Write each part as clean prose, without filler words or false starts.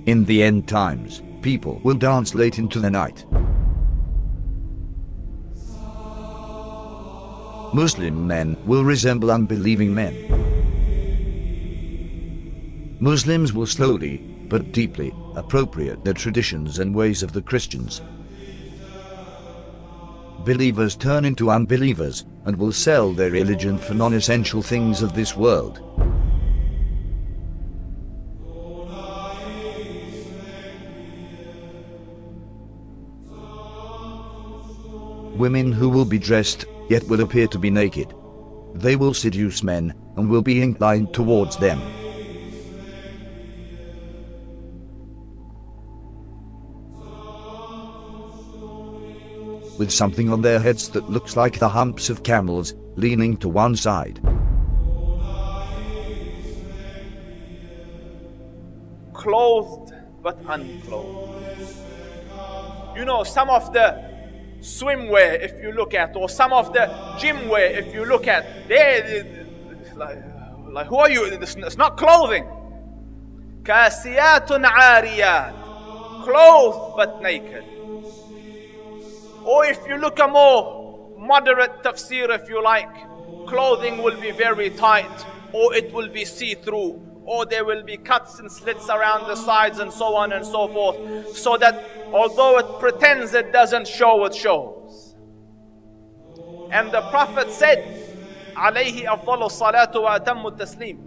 In the end times, people will dance late into the night. Muslim men will resemble unbelieving men. Muslims will slowly, but deeply, appropriate the traditions and ways of the Christians. Believers turn into unbelievers and will sell their religion for non-essential things of this world. Women who will be dressed, yet will appear to be naked. They will seduce men and will be inclined towards them. With something on their heads that looks like the humps of camels, leaning to one side. Clothed but unclothed. You know, some of the swimwear, if you look at, or some of the gym wear, if you look at, they like who are you? It's not clothing. Kasiyatun ariyat, clothed but naked. Or if you look a more moderate tafsir, if you like, clothing will be very tight, or it will be see-through, or there will be cuts and slits around the sides and so on and so forth, so that although it pretends it doesn't show, it shows. And the Prophet said, alayhi afdalu salatu wa atammu taslim,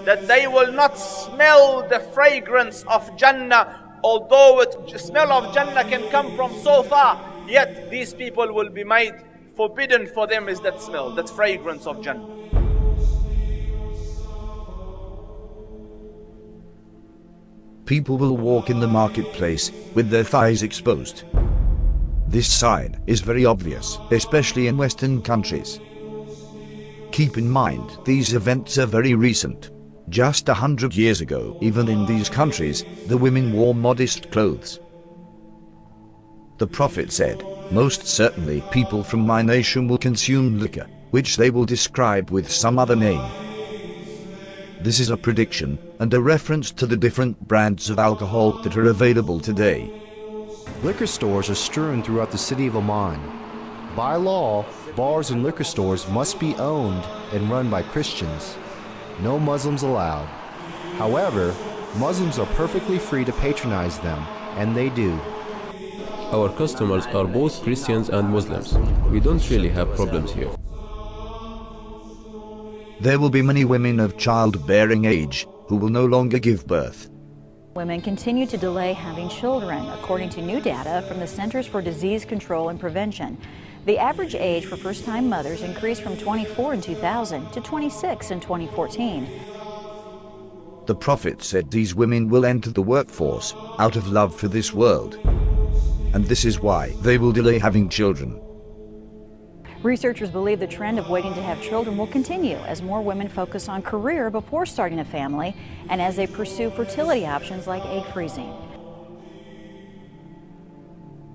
that they will not smell the fragrance of Jannah. Although the smell of Jannah can come from so far, yet these people will be made forbidden for them is that smell, that fragrance of Jannah. People will walk in the marketplace with their thighs exposed. This sign is very obvious, especially in Western countries. Keep in mind, these events are very recent. Just 100 years ago, even in these countries, the women wore modest clothes. The Prophet said, "Most certainly people from my nation will consume liquor, which they will describe with some other name." This is a prediction and a reference to the different brands of alcohol that are available today. Liquor stores are strewn throughout the city of Amman. By law, bars and liquor stores must be owned and run by Christians. No Muslims allowed. However, Muslims are perfectly free to patronize them, and they do. Our customers are both Christians and Muslims. We don't really have problems here. There will be many women of childbearing age who will no longer give birth. Women continue to delay having children, according to new data from the Centers for Disease Control and Prevention. The average age for first-time mothers increased from 24 in 2000 to 26 in 2014. The Prophet said these women will enter the workforce out of love for this world. And this is why they will delay having children. Researchers believe the trend of waiting to have children will continue as more women focus on career before starting a family and as they pursue fertility options like egg freezing.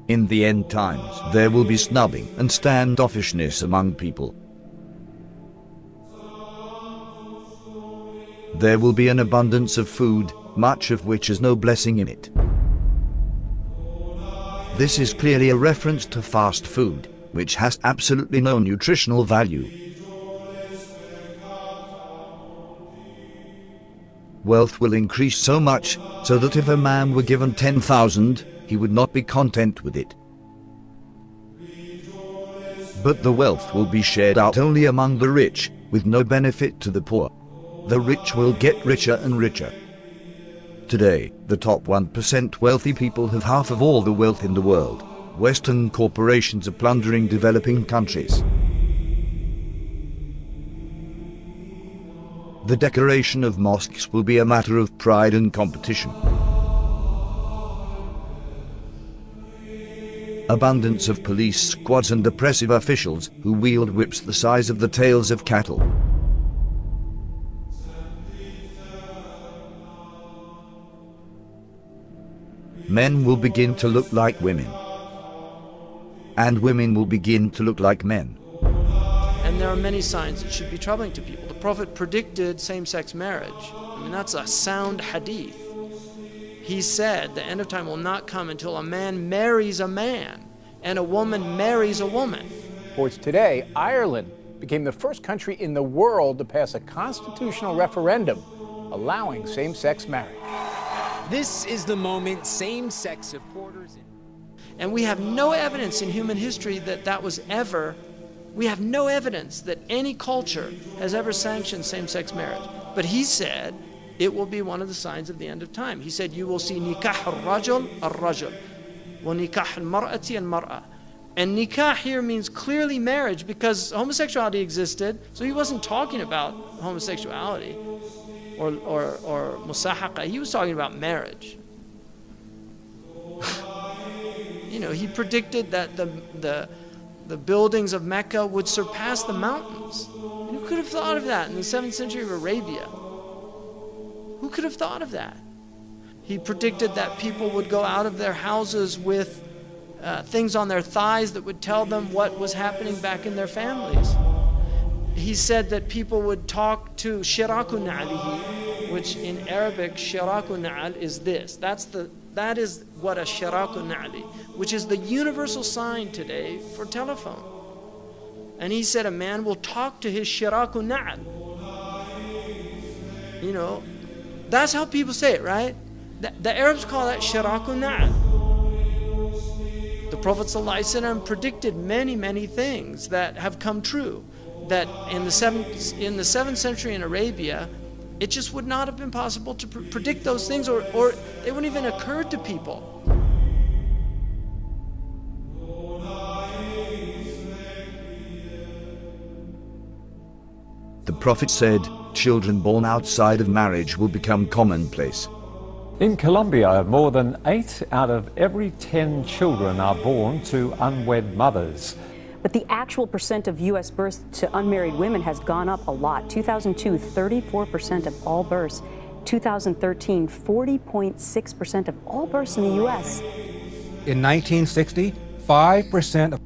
In the end times, there will be snubbing and standoffishness among people. There will be an abundance of food, much of which has no blessing in it. This is clearly a reference to fast food, which has absolutely no nutritional value. Wealth will increase so much so that if a man were given 10,000, he would not be content with it. But the wealth will be shared out only among the rich, with no benefit to the poor. The rich will get richer and richer. Today, the top 1% wealthy people have half of all the wealth in the world. Western corporations are plundering developing countries. The decoration of mosques will be a matter of pride and competition. Abundance of police squads and oppressive officials who wield whips the size of the tails of cattle. Men will begin to look like women. And women will begin to look like men. And there are many signs that should be troubling to people. The Prophet predicted same-sex marriage. I mean, that's a sound hadith. He said the end of time will not come until a man marries a man and a woman marries a woman. Sports today, Ireland became the first country in the world to pass a constitutional referendum allowing same-sex marriage. This is the moment same-sex supporters... And we have no evidence in human history that that was ever, we have no evidence that any culture has ever sanctioned same-sex marriage. But he said it will be one of the signs of the end of time. He said you will see nikah al-rajul al-rajul, wa nikah al-mar'ati al-mar'a. And nikah here means clearly marriage because homosexuality existed, so he wasn't talking about homosexuality or musahaqa. He was talking about marriage. You know, he predicted that the buildings of Mecca would surpass the mountains. And who could have thought of that in the 7th century of Arabia? Who could have thought of that? He predicted that people would go out of their houses with things on their thighs that would tell them what was happening back in their families. He said that people would talk to shiraku na'alihi, which in Arabic, shiraku na'al is this. That is what a shiraku na'ali, which is the universal sign today for telephone. And he said a man will talk to his shiraku na'al. You know, that's how people say it, right? The Arabs call that shiraku na'al. The Prophet ﷺ predicted many, many things that have come true. That in the 7th century in Arabia, it just would not have been possible to predict those things, or they wouldn't even occur to people. The Prophet said, children born outside of marriage will become commonplace. In Colombia, more than 8 out of every 10 children are born to unwed mothers. But the actual percent of U.S. births to unmarried women has gone up a lot. 2002, 34% of all births. 2013, 40.6% of all births in the U.S. In 1960, 5% of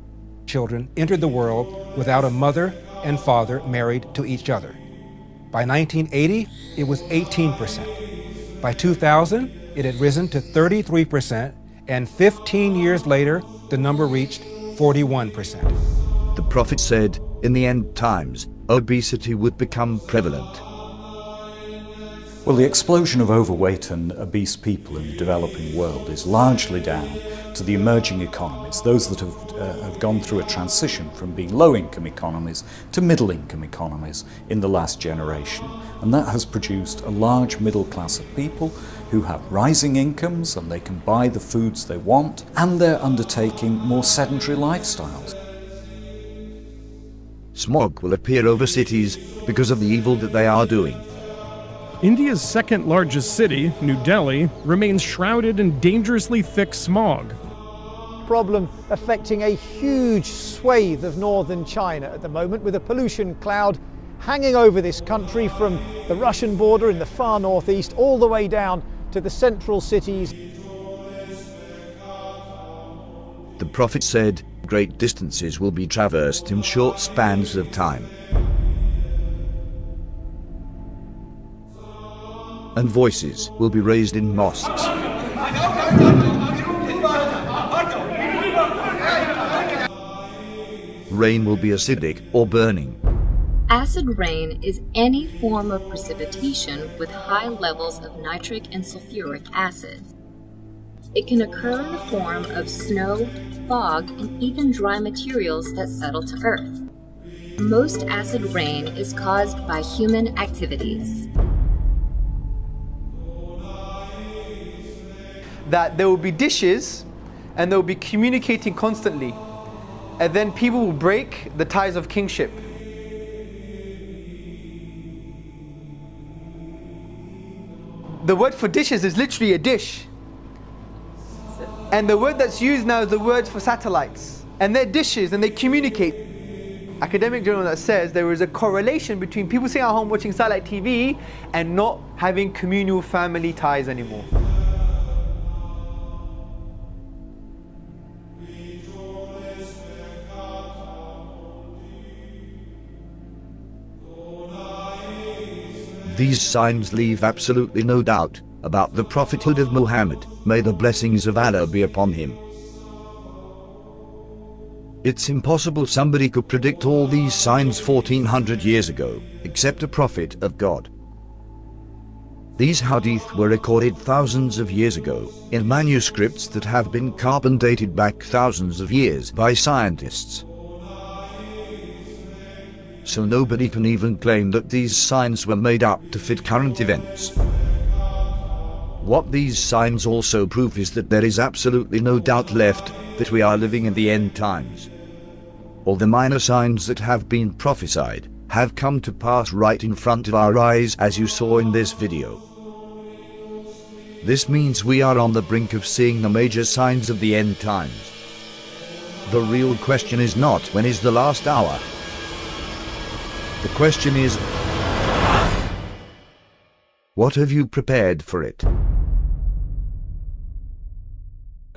children entered the world without a mother and father married to each other. By 1980, it was 18%. By 2000, it had risen to 33%, and 15 years later, the number reached 41%. The Prophet said, in the end times, obesity would become prevalent. Well, the explosion of overweight and obese people in the developing world is largely down to the emerging economies, those that have gone through a transition from being low-income economies to middle-income economies in the last generation. And that has produced a large middle class of people who have rising incomes and they can buy the foods they want, and they're undertaking more sedentary lifestyles. Smog will appear over cities because of the evil that they are doing. India's second largest city, New Delhi, remains shrouded in dangerously thick smog. Problem affecting a huge swathe of northern China at the moment, with a pollution cloud hanging over this country from the Russian border in the far northeast all the way down to the central cities. The Prophet said, great distances will be traversed in short spans of time. And voices will be raised in mosques. Rain will be acidic or burning. Acid rain is any form of precipitation with high levels of nitric and sulfuric acids. It can occur in the form of snow, fog, and even dry materials that settle to earth. Most acid rain is caused by human activities. That there will be dishes and they will be communicating constantly, and then people will break the ties of kingship. The word for dishes is literally a dish, and the word that's used now is the word for satellites, and they're dishes and they communicate. Academic journal that says there is a correlation between people sitting at home watching satellite TV and not having communal family ties anymore. These signs leave absolutely no doubt about the prophethood of Muhammad, may the blessings of Allah be upon him. It's impossible somebody could predict all these signs 1400 years ago, except a prophet of God. These hadith were recorded thousands of years ago, in manuscripts that have been carbon dated back thousands of years by scientists. So nobody can even claim that these signs were made up to fit current events. What these signs also prove is that there is absolutely no doubt left that we are living in the end times. All the minor signs that have been prophesied have come to pass right in front of our eyes, as you saw in this video. This means we are on the brink of seeing the major signs of the end times. The real question is not when is the last hour. The question is, what have you prepared for it?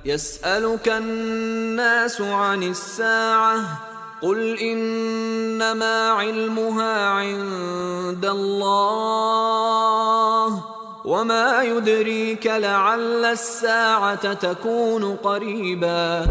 يسألك الناس عن الساعة قل إنما علمها عند الله وما يدريك لعل الساعة تكون قريبا